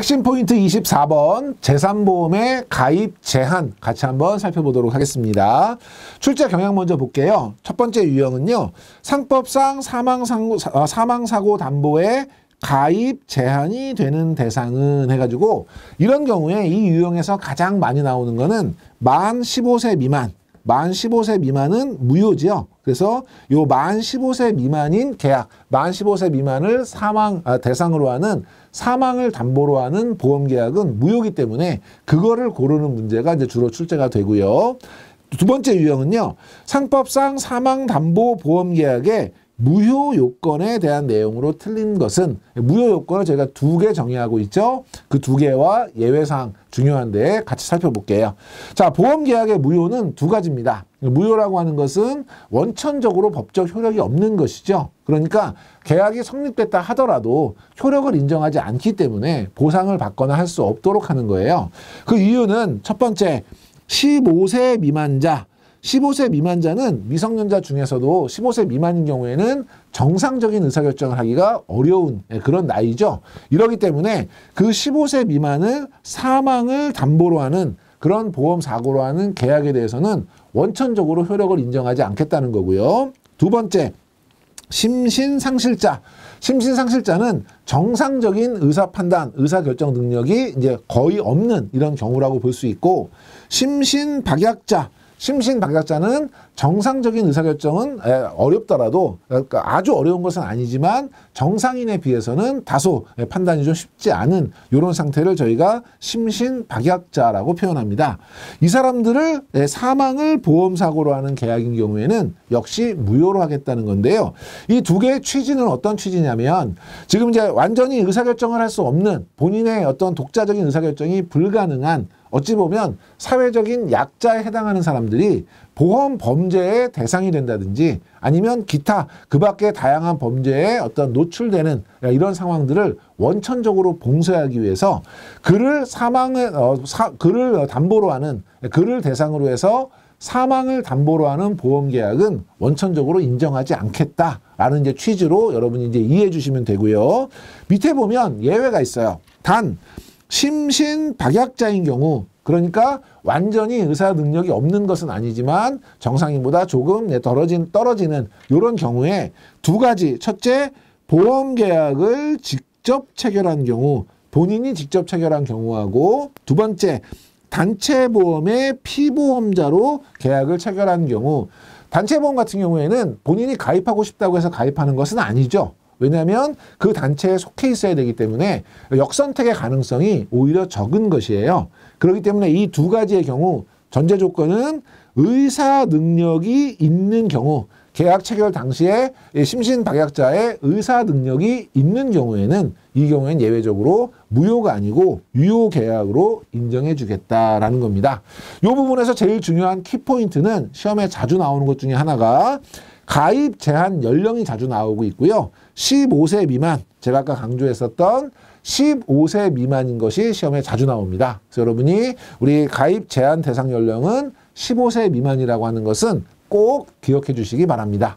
핵심 포인트 24번 재산보험의 가입 제한 같이 한번 살펴보도록 하겠습니다. 출제 경향 먼저 볼게요. 첫 번째 유형은요. 상법상 사망사고 담보에 가입 제한이 되는 대상은 해가지고 이런 경우에 이 유형에서 가장 많이 나오는 거는 만 15세 미만. 만 15세 미만은 무효지요. 그래서 요 만 15세 미만인 계약, 만 15세 미만을 대상으로 하는 사망을 담보로 하는 보험 계약은 무효이기 때문에 그거를 고르는 문제가 이제 주로 출제가 되고요. 두 번째 유형은요. 상법상 사망 담보 보험 계약의 무효 요건에 대한 내용으로 틀린 것은 무효 요건을 저희가 두 개 정의하고 있죠. 그 두 개와 예외사항 중요한데 같이 살펴볼게요. 자, 보험 계약의 무효는 두 가지입니다. 무효라고 하는 것은 원천적으로 법적 효력이 없는 것이죠. 그러니까 계약이 성립됐다 하더라도 효력을 인정하지 않기 때문에 보상을 받거나 할 수 없도록 하는 거예요. 그 이유는 첫 번째, 15세 미만자. 15세 미만자는 미성년자 중에서도 15세 미만인 경우에는 정상적인 의사결정을 하기가 어려운 그런 나이죠. 이러기 때문에 그 15세 미만을 사망을 담보로 하는 그런 보험 사고로 하는 계약에 대해서는 원천적으로 효력을 인정하지 않겠다는 거고요. 두 번째, 심신상실자. 심신상실자는 정상적인 의사판단, 의사결정 능력이 이제 거의 없는 이런 경우라고 볼 수 있고, 심신박약자. 심신박약자는 정상적인 의사결정은 어렵더라도 그러니까 아주 어려운 것은 아니지만 정상인에 비해서는 다소 판단이 좀 쉽지 않은 이런 상태를 저희가 심신박약자라고 표현합니다. 이 사람들을 사망을 보험사고로 하는 계약인 경우에는 역시 무효로 하겠다는 건데요. 이 두 개의 취지는 어떤 취지냐면 지금 이제 완전히 의사결정을 할 수 없는 본인의 어떤 독자적인 의사결정이 불가능한 어찌 보면 사회적인 약자에 해당하는 사람들이 보험 범죄의 대상이 된다든지 아니면 기타 그 밖의 다양한 범죄에 어떤 노출되는 이런 상황들을 원천적으로 봉쇄하기 위해서 그를 담보로 하는 그를 대상으로 해서 사망을 담보로 하는 보험 계약은 원천적으로 인정하지 않겠다라는 이제 취지로 여러분이 이제 이해해 주시면 되고요. 밑에 보면 예외가 있어요. 단 심신박약자인 경우, 그러니까 완전히 의사 능력이 없는 것은 아니지만 정상인보다 조금 떨어지는 이런 경우에 두 가지. 첫째, 보험 계약을 직접 체결한 경우, 본인이 직접 체결한 경우하고, 두 번째, 단체보험의 피보험자로 계약을 체결한 경우. 단체보험 같은 경우에는 본인이 가입하고 싶다고 해서 가입하는 것은 아니죠. 왜냐하면 그 단체에 속해 있어야 되기 때문에 역선택의 가능성이 오히려 적은 것이에요. 그렇기 때문에 이 두 가지의 경우 전제 조건은 의사 능력이 있는 경우, 계약 체결 당시에 심신박약자의 의사 능력이 있는 경우에는 이 경우에는 예외적으로 무효가 아니고 유효 계약으로 인정해 주겠다라는 겁니다. 이 부분에서 제일 중요한 키포인트는 시험에 자주 나오는 것 중에 하나가 가입 제한 연령이 자주 나오고 있고요. 15세 미만, 제가 아까 강조했었던 15세 미만인 것이 시험에 자주 나옵니다. 그래서 여러분이 우리 가입 제한 대상 연령은 15세 미만이라고 하는 것은 꼭 기억해 주시기 바랍니다.